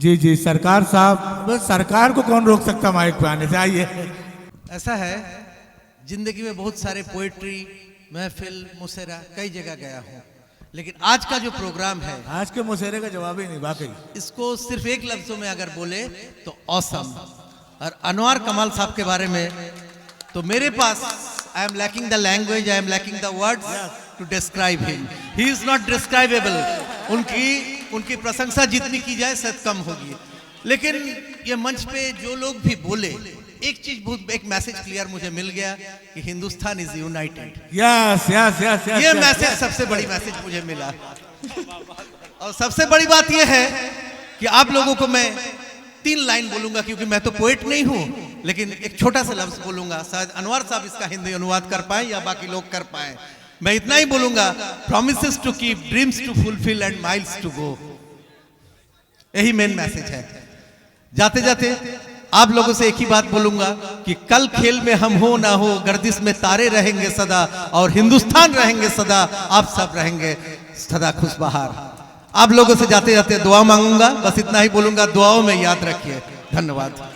जी जी सरकार साहब, बस सरकार को कौन रोक सकता माइक पे आने से, आइए। ऐसा है, जिंदगी में बहुत सारे पोएट्री, महफिल, मुसेरा कई जगह गया हूँ, लेकिन आज का जो प्रोग्राम है, आज के मुसेरे का जवाब ही नहीं वाकई। इसको सिर्फ एक लफ्जों में अगर बोले तो ऑसम। और अनवर कमाल साहब के बारे में तो मेरे पास I am lacking the language, I am lacking the words to describe him. He is not describable. उनकी प्रशंसा जितनी की जाए शायद कम होगी, लेकिन ये मंच पे जो लोग भी बोले, एक चीज बहुत, एक मैसेज क्लियर मुझे मिल गया कि Hindustan is United. Yes yes yes ये मैसेज सबसे बड़ी मैसेज मुझे मिला। और सबसे बड़ी बात यह है कि आप लोगों को मैं 3 लाइन बोलूंगा, क्योंकि मैं तो पोएट नहीं हूं, लेकिन एक छोटा सा लफ्ज बोलूंगा, शायद अनवर साहब इसका हिंदी अनुवाद कर पाए या बाकी लोग कर पाए। मैं इतना ही बोलूंगा, promises to keep, dreams to fulfil and miles to go. यही मेन मैसेज है। जाते जाते आप लोगों से एक ही बात बोलूंगा कि कल खेल में हम हो ना हो, गर्दिश में तारे रहेंगे सदा, और हिंदुस्तान रहेंगे सदा, आप सब रहेंगे सदा खुशबहार। आप लोगों से जाते जाते दुआ मांगूंगा, बस इतना ही बोलूंगा, दुआओं में याद रखिए। धन्यवाद।